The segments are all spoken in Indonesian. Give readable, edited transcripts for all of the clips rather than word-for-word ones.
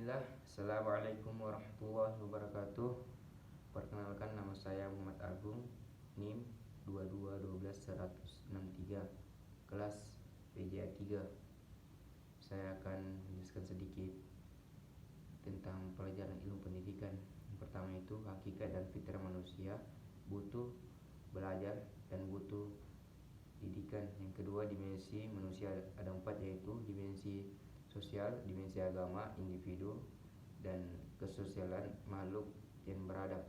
Bismillah, Assalamualaikum warahmatullahi wabarakatuh. Perkenalkan, nama saya Muhammad Agung, NIM 2212163, kelas PJA 3. Saya akan menjelaskan sedikit tentang pelajaran ilmu pendidikan. Yang pertama itu hakikat dan fitrah manusia, butuh belajar dan butuh didikan. Yang kedua, dimensi manusia ada 4, yaitu dimensi sosial, dimensi agama, individu, dan kesosialan makhluk yang beradab.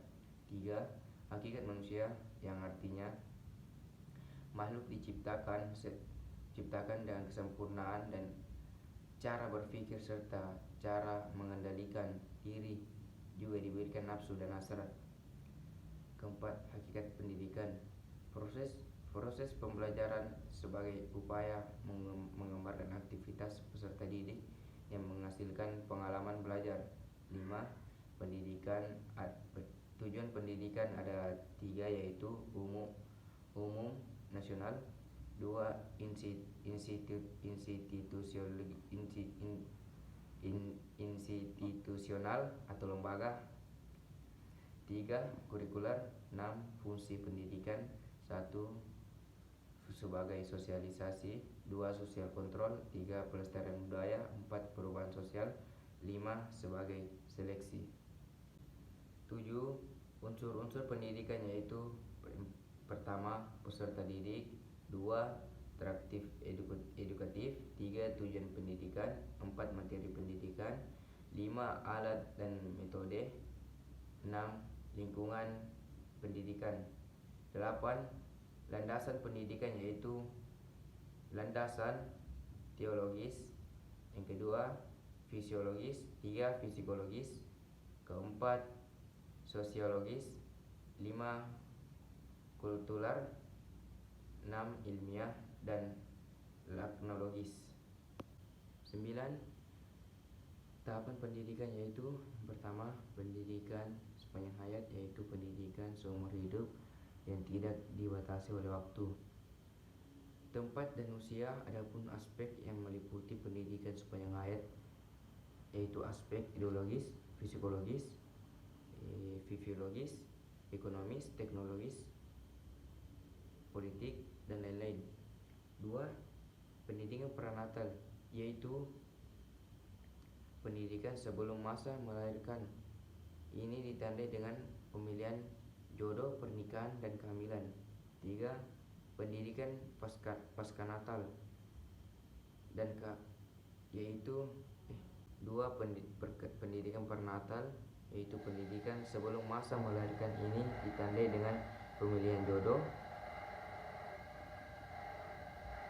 3. Hakikat manusia, yang artinya makhluk diciptakan dengan kesempurnaan dan cara berpikir serta cara mengendalikan diri, juga diberikan nafsu dan hasrat. Keempat, hakikat pendidikan, proses pembelajaran sebagai upaya mengembangkan aktivitas peserta didik yang menghasilkan pengalaman belajar. 5. Pendidikan, tujuan pendidikan ada 3, yaitu umum, nasional. 2. Institusional atau lembaga. 3. Kurikuler. 6. Fungsi pendidikan. 1. Sebagai sosialisasi. 2. Sosial kontrol. 3. Pelestarian budaya. 4. Perubahan sosial. 5. Sebagai seleksi. 7. Unsur-unsur pendidikan, yaitu pertama, peserta didik. 2. Interaktif edukatif. 3. Tujuan pendidikan. 4. Materi pendidikan. 5. Alat dan metode. 6. Lingkungan pendidikan. 8. Landasan pendidikan, yaitu landasan teologis. Yang kedua, fisiologis. 3. Psikologis. Keempat, sosiologis. 5. Kultural. 6. Ilmiah dan laknologis. 9. Tahapan pendidikan, yaitu pertama, pendidikan sepanjang hayat, yaitu pendidikan seumur hidup yang tidak dibatasi oleh waktu, tempat, dan usia. Adapun aspek yang meliputi pendidikan sepanjang hayat, yaitu aspek ideologis, psikologis, fisiologis, ekonomis, teknologis, politik, dan lain-lain. 2. Pendidikan prenatal, yaitu pendidikan sebelum masa melahirkan. Ini ditandai dengan pemilihan jodoh, pernikahan, dan kehamilan. 3. Pendidikan pasca natal dan yaitu 2. Pendidikan pernatal, yaitu pendidikan sebelum masa melahirkan. Ini ditandai dengan pemilihan jodoh,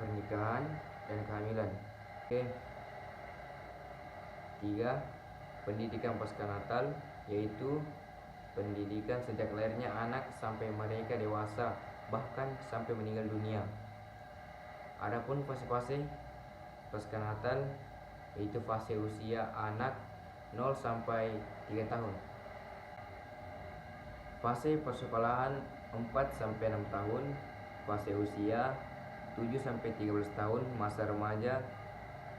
pernikahan, dan kehamilan. 3. Pendidikan pasca natal, yaitu pendidikan sejak lahirnya anak sampai mereka dewasa, bahkan sampai meninggal dunia. Adapun fase-fase pasca natal, yaitu fase usia anak 0 sampai 3 tahun. Fase persekolahan 4 sampai 6 tahun. Fase usia 7 sampai 13 tahun, masa remaja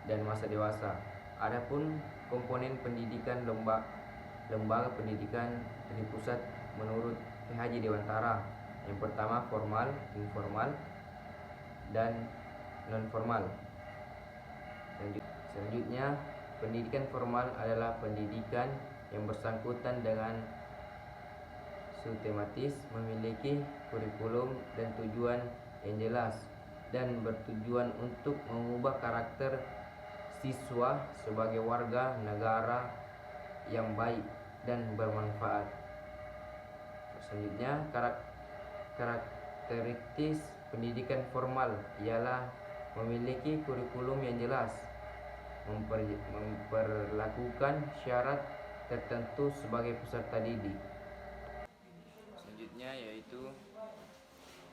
dan masa dewasa. Adapun komponen pendidikan lembaga pendidikan di pusat menurut Haji Dewantara. Yang pertama, formal, informal, dan non formal. Selanjutnya, pendidikan formal adalah pendidikan yang bersangkutan dengan sistematis, memiliki kurikulum dan tujuan yang jelas, dan bertujuan untuk mengubah karakter siswa sebagai warga negara yang baik dan bermanfaat. Selanjutnya, karakteristik pendidikan formal ialah memiliki kurikulum yang jelas, memperlakukan syarat tertentu sebagai peserta didik. Selanjutnya, yaitu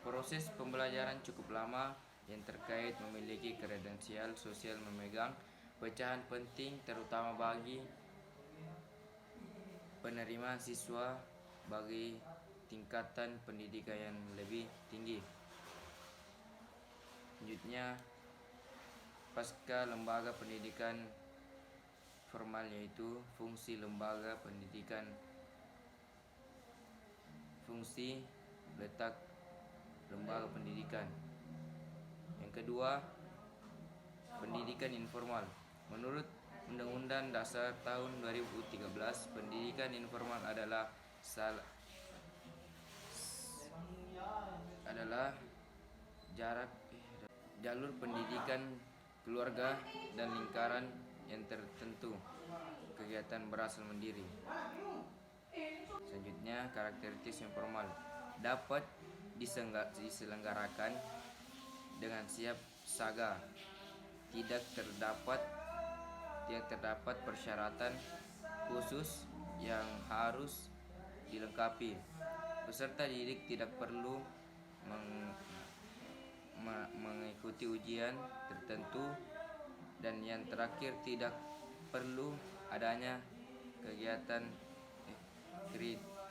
proses pembelajaran cukup lama yang terkait memiliki kredensial sosial, memegang pecahan penting terutama bagi penerimaan siswa bagi tingkatan pendidikan yang lebih tinggi. Selanjutnya, pasca lembaga pendidikan formal yaitu fungsi lembaga pendidikan, fungsi letak lembaga pendidikan. Yang kedua, pendidikan informal. Menurut Undang-Undang Dasar tahun 2013, pendidikan informal adalah jalur pendidikan keluarga dan lingkaran yang tertentu. Kegiatan berasal mandiri. Selanjutnya, karakteristik informal dapat diselenggarakan dengan siap saga. Tidak terdapat persyaratan khusus yang harus dilengkapi. Peserta didik tidak perlu mengikuti ujian tertentu, dan yang terakhir tidak perlu adanya kegiatan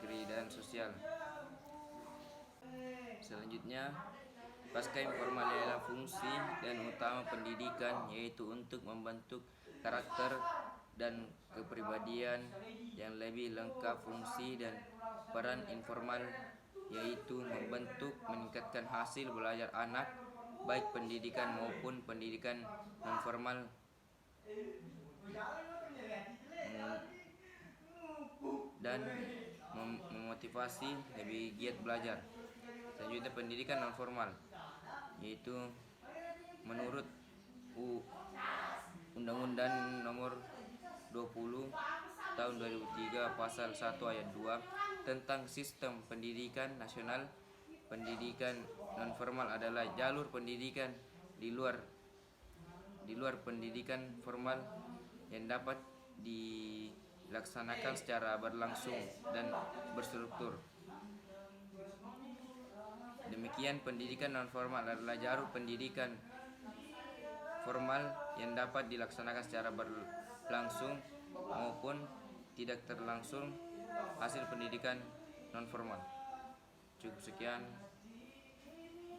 kegiatan sosial. Selanjutnya, pasca informal adalah fungsi dan utama pendidikan, yaitu untuk membentuk karakter dan kepribadian yang lebih lengkap. Fungsi dan peran informal yaitu membentuk, meningkatkan hasil belajar anak, baik pendidikan maupun pendidikan non formal, dan memotivasi lebih giat belajar. Selanjutnya, pendidikan non formal yaitu menurut Undang-Undang Nomor 20 Tahun 2003 Pasal 1 Ayat 2 tentang Sistem Pendidikan Nasional. Pendidikan non formal adalah jalur pendidikan di luar pendidikan formal yang dapat dilaksanakan secara berlangsung dan berstruktur. Demikian, pendidikan non formal adalah jalur pendidikan formal yang dapat dilaksanakan secara berlangsung maupun tidak terlangsung hasil pendidikan non formal. Cukup sekian,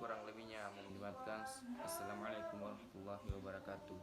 kurang lebihnya mohon dimaafkan. Assalamualaikum warahmatullahi wabarakatuh.